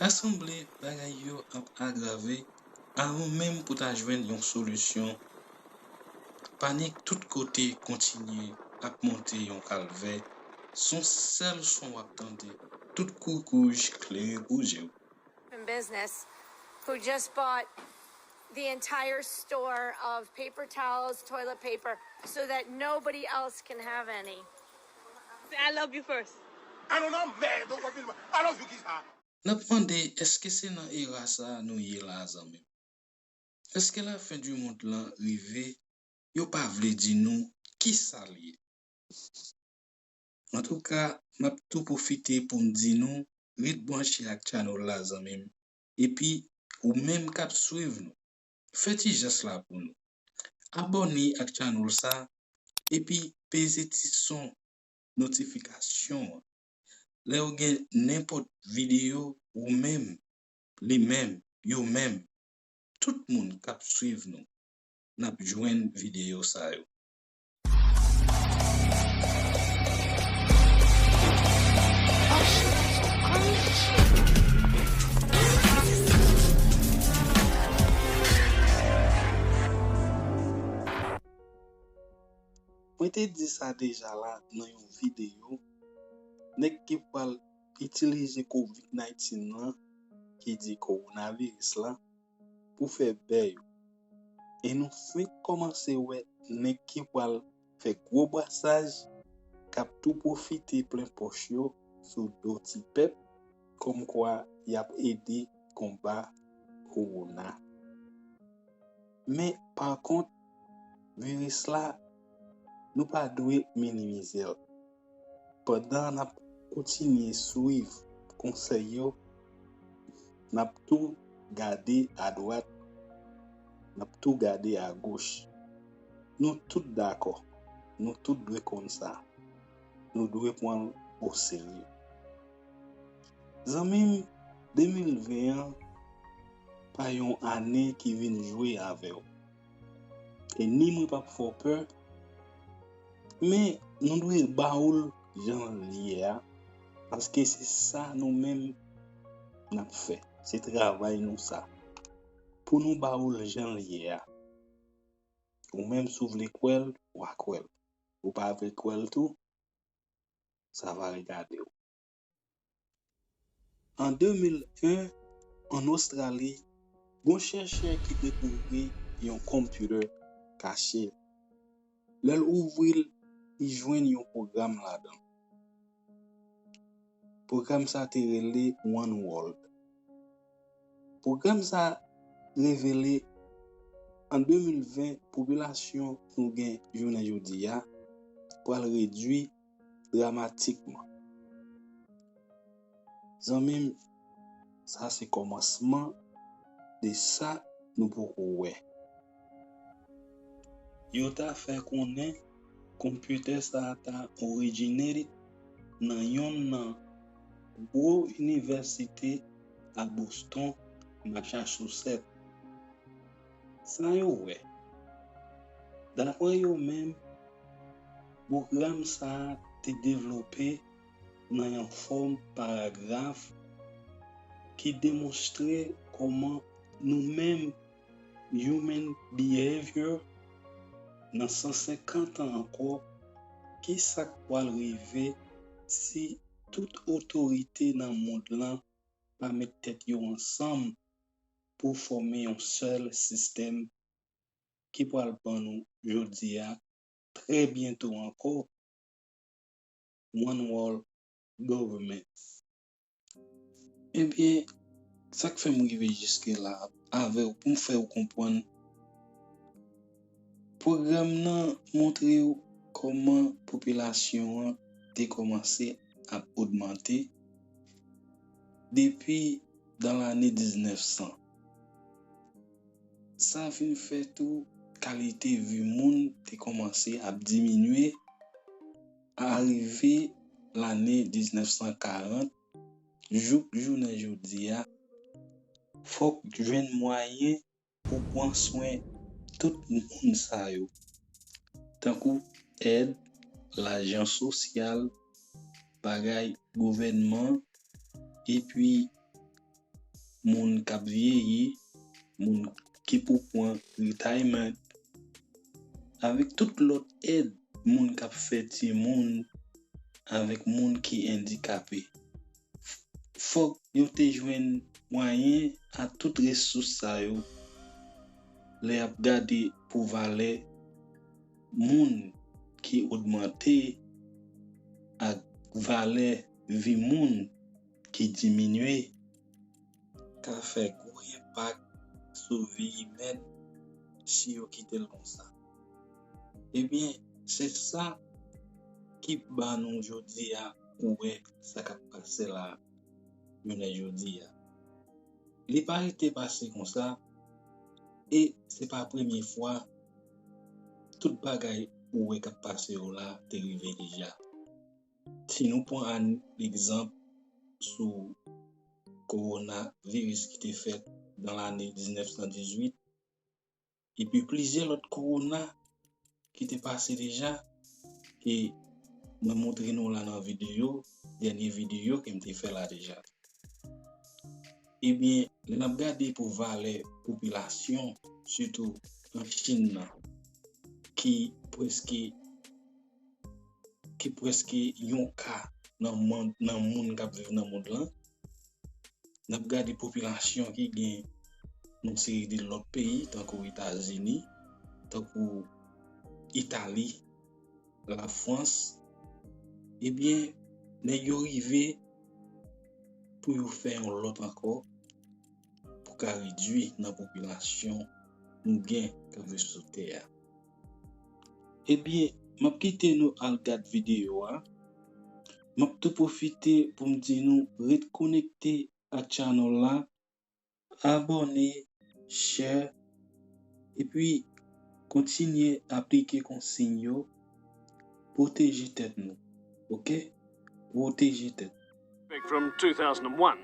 Assemble bagay yo ap agrave avant même pour ta joindre une solution. Panique tout côté continue à monter yon calvaire. Son seul son attendait. Tout courcouge clair rouge. Business who just bought the entire store of paper towels, toilet paper, so that nobody else can have any. I love you first. I don't know, man. Don't worry about I love you, Kisa. N'a demandé est-ce que c'est dans era ça nous y là zami? Est-ce que la fin du monde là rive yo pas vle di nous qui ça lié? En tout cas, m'a tout profiter pour me dire nous vite brancher ak channel là zami. Et puis ou même cap suivre nous. Faites juste là pour nous. Abonnez ak channel ça et puis pesez ti son notification. Là ou gen n'importe vidéo ou même les mêmes yo même tout le monde cap suivre nous n'a joindre vidéo ça yo. Moi te dit ça déjà là dans une vidéo nek qui parle utiliser COVID-19 là qui dit coronavirus là pour faire bail. Et nous fait commencer ouais nek qui parle faire gros brassage cap tout profiter plein poche yo sur d'autres peuple comme quoi y a aidé combat corona. Mais par contre virus là nous pas doué minimiser. Pendant n'a continuer suivre conseil yo, n'a tout garder à droite, n'a tout garder à gauche. Nous tous d'accord. Nous tous doit comme ça. Nous devons prendre au sérieux. Zami 2021 pas une année qui vient jouer avec vous. Et ni moi pas faire peur. Mais nous devons baoul gens lié parce que c'est ça nous-mêmes n'a fait. C'est travail nous ça. Pour nous baoul gens lié ou même s'ouvre l'école ou à quoi ou pas avec quoi tout ça va regarder. En 2001 en Australie, bon chercheur qui découvrit un computer caché. L'el ouvrir il joigne un programme là-dedans. Programme ça te relé One World. Programme ça révélé en 2020 population nous gain journée jodi a pour réduire dramatiquement. Zanmim ça c'est commencement de ça nous pour ouais. Yo ta fait connaître computer ça ta originaire dans yon gros université à Boston, Massachusetts. Ça yo ouais. D'après yo même programme ça te développé dans une forme paragraphe qui démontrait comment nous-mêmes human behavior dans 150 ans encore qui ça va arriver si toute autorité dans le monde là va mettre tête yo ensemble pour former un seul système qui va prendre nous jodi a très bientôt encore One World Government. Eh bien, ça que fait m'arriver jusque là avec pour me faire comprendre programme nan montrer comment population a commencé à augmenter depuis dans l'année 1900. Ça fin fait tout qualité vie monde a commencé à diminuer à arriver l'année 1940 journée jodi a faut joindre moyen pour prendre soin tout le monde ça yo tant que aide l'argent social bagay gouvernement et puis moun kap vieilli, moun qui pour prendre retirement, avec toute l'autre aide, moun kap fait ti moun, avec moun qui handicapé. Faut yo te joine moyen à toute ressource ça yo. Les ap gade pour valer moun qui augmenté à valer vie moun qui diminue, ka fait gros impact sur vie humaine si yo quitte le comme ça. Eh bien, c'est ça qui ba nous jodi a oué ça ka passé là journée jodi a. Il pas été passé comme ça et c'est pas la première fois tout bagay oué ka passé là t'est arrivé déjà. Si nous prenons un exemple sur korona virus qui était fait dans l'année 1918 et puis plusieurs autres korona qui étaient passés déjà et me montrer nous là dans la vidéo, dernière vidéo que m'était fait là déjà. Eh bien, on a regardé pour valer population surtout en Chine qui presque yon ka dans monde qui vivent dans monde là. On a regardé population qui gagne dans série de l'autre pays tant qu'aux États-Unis, tant qu'aux Italie, la France. Eh bien, nèg yo arrivé pour yo faire un lot encore pour ka réduire la population nous gain ka veut sur terre. Eh bien, m'a quitté nous en regarde vidéo a. M'a tout profiter pour me dire nous reconnecter à channel là, abonner, share et puis continuer à appliquer consigne yo, protéger tête nous. OK? Protéger tête. From 2001.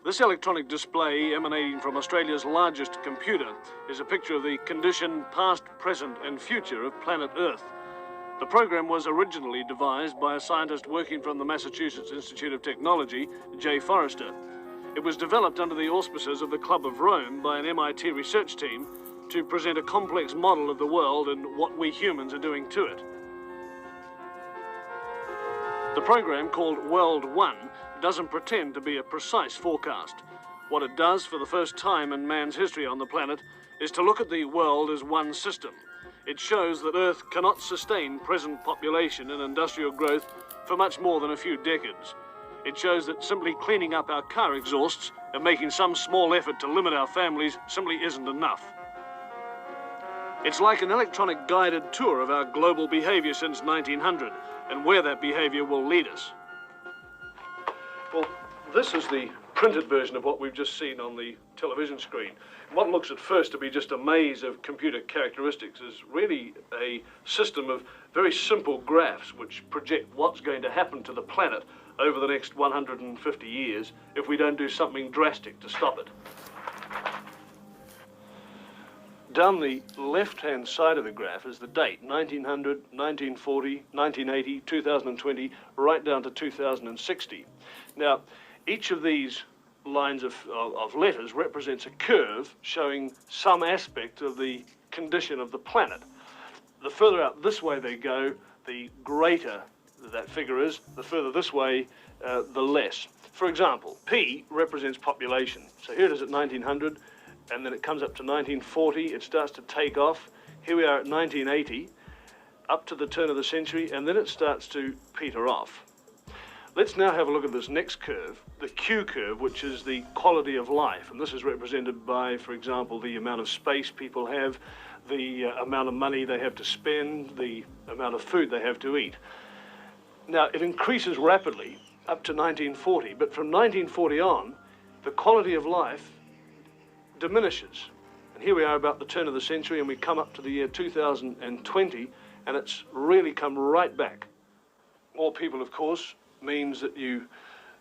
This electronic display emanating from Australia's largest computer is a picture of the condition, past, present and future of planet Earth. The program was originally devised by a scientist working from the Massachusetts Institute of Technology, J. Forrester. It was developed under the auspices of the Club of Rome by an MIT research team to present a complex model of the world and what we humans are doing to it. The program, called World 1, doesn't pretend to be a precise forecast. What it does for the first time in man's history on the planet is to look at the world as one system. It shows that Earth cannot sustain present population and industrial growth for much more than a few decades. It shows that simply cleaning up our car exhausts and making some small effort to limit our families simply isn't enough. It's like an electronic guided tour of our global behavior since 1900 and where that behavior will lead us. Well, this is the printed version of what we've just seen on the television screen. What looks at first to be just a maze of computer characteristics is really a system of very simple graphs which project what's going to happen to the planet over the next 150 years if we don't do something drastic to stop it. Down the left-hand side of the graph is the date, 1900, 1940, 1980, 2020, right down to 2060. Now, each of these lines of letters represents a curve showing some aspect of the condition of the planet. The further out this way they go, the greater that figure is, the further this way, the less. For example, P represents population. So here it is at 1900, and then it comes up to 1940, it starts to take off. Here we are at 1980, up to the turn of the century, and then it starts to peter off. Let's now have a look at this next curve, the Q curve, which is the quality of life. And this is represented by, for example, the amount of space people have, the amount of money they have to spend, the amount of food they have to eat. Now, it increases rapidly up to 1940, but from 1940 on, the quality of life diminishes. And here we are about the turn of the century, and we come up to the year 2020, and it's really come right back. More people, of course, means that you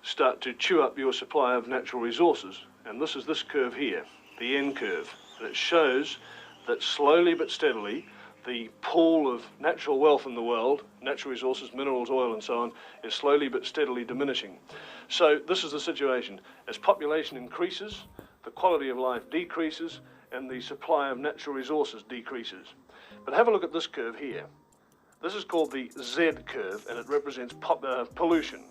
start to chew up your supply of natural resources. And this is this curve here, the N curve. And it shows that slowly but steadily, the pool of natural wealth in the world, natural resources, minerals, oil, and so on, is slowly but steadily diminishing. So this is the situation. As population increases, the quality of life decreases and the supply of natural resources decreases. But have a look at this curve here. This is called the Z curve, and it represents pollution.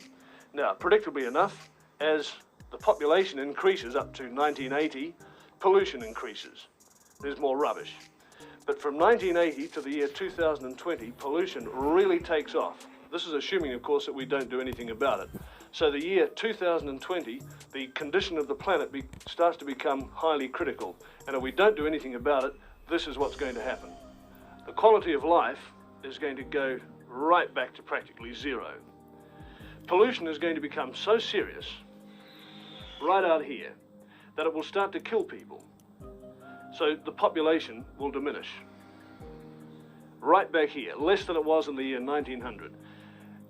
Now, predictably enough, as the population increases up to 1980, pollution increases. There's more rubbish. But from 1980 to the year 2020, pollution really takes off. This is assuming, of course, that we don't do anything about it. So the year 2020, the condition of the planet starts to become highly critical. And if we don't do anything about it, this is what's going to happen. The quality of life is going to go right back to practically zero. Pollution is going to become so serious, right out here, that it will start to kill people. So the population will diminish. Right back here, less than it was in the year 1900.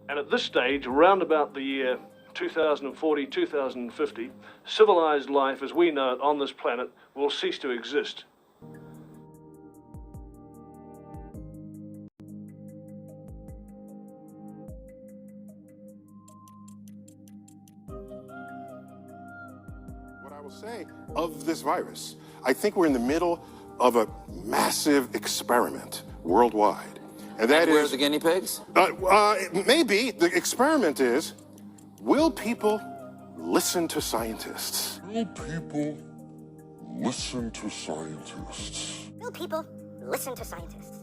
And at this stage, around about the year 2040, 2050, civilized life as we know it on this planet will cease to exist. What I will say of this virus, I think we're in the middle of a massive experiment worldwide. And that where is... are the guinea pigs? Maybe the experiment is, will people listen to scientists? Will people listen to scientists? Will people listen to scientists?